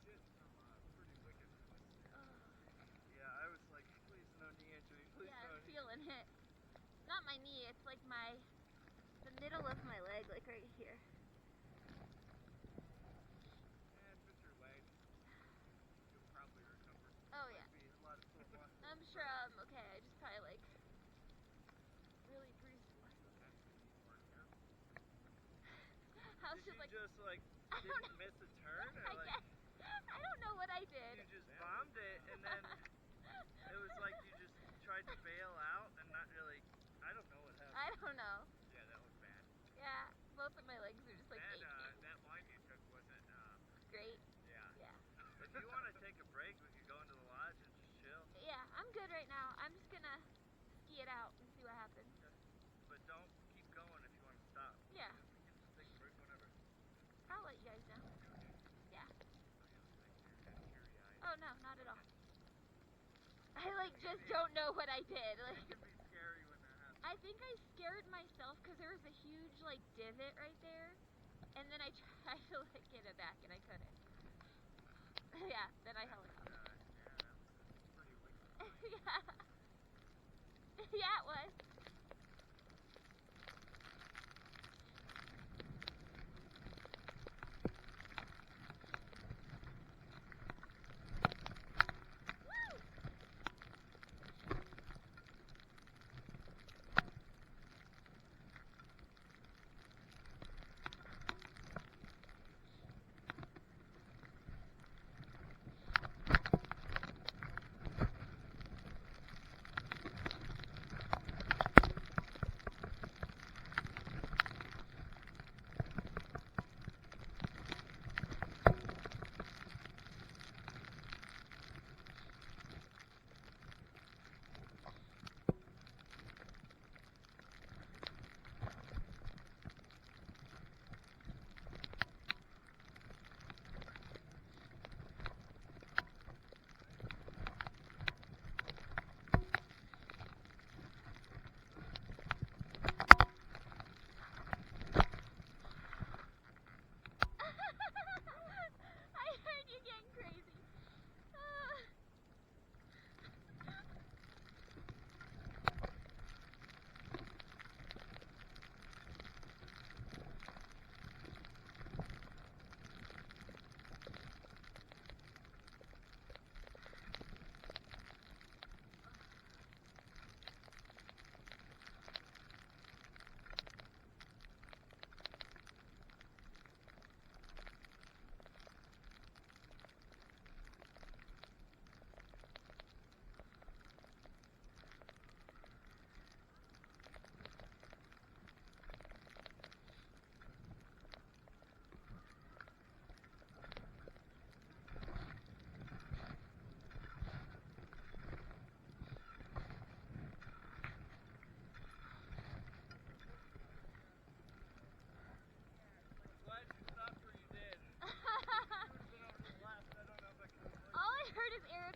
shit some pretty wicked twists there. Yeah, I was like, please no knee injury, please Yeah, no I'm knee. feeling it. Not my knee, it's like the middle of my leg, like right here. And with your leg, you'll probably recover. Oh Might yeah. be a lot of sore muscles. I'm sure I'm okay. I just probably like really bruised muscles. How's Did it you like? just like I don't didn't know. miss a turn or I like guess. I don't know what I did. you just bombed it and then it was like you just tried to bail out and not really. I don't know what happened. I don't know. Yeah, that was bad. Yeah, both of my legs are just like That aching. that line you took wasn't Great. yeah. Yeah. If you want to take a break, we could go into the lodge and just chill. Yeah, I'm good right now. I'm just gonna ski it out and see what happens. But don't keep going if you want to stop. Yeah. We can just take a break whenever. I'll let you guys know. Yeah. Oh, Oh no, not at all. I like just don't know what I did. Like, it can be scary when that happens. I think I scared myself because there was a huge like divot right there, and then I tried to like get it back and I couldn't. Yeah, then I helicoptered. Yeah, that was pretty wicked. Yeah. Yeah, it was.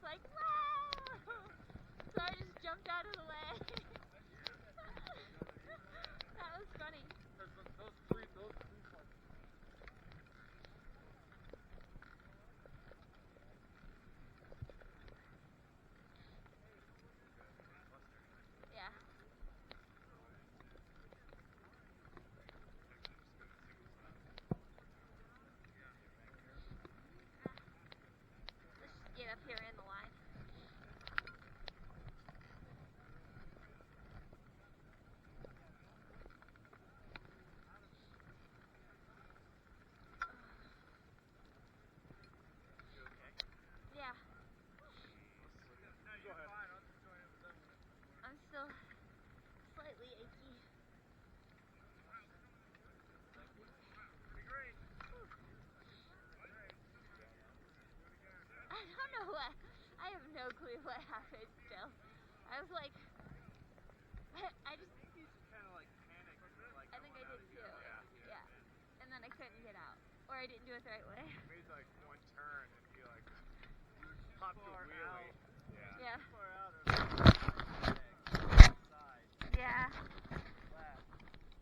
Like, wow! So I just jumped out of the way. That was funny. Those three parts. Yeah. Let's just get up here in the line. Yeah. No, you're fine. I'll just join in with them. I'm still slightly achy. Be great. I don't know what. I have no clue what happened still. I was like, I just. I think you just kind of like panicked. Like, I think I did too. Yeah. And then I couldn't get out. Or I didn't do it the right way. You made like one turn and you like popped a wheelie. Yeah. Too far out or Yeah. side.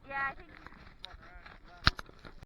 Yeah, I think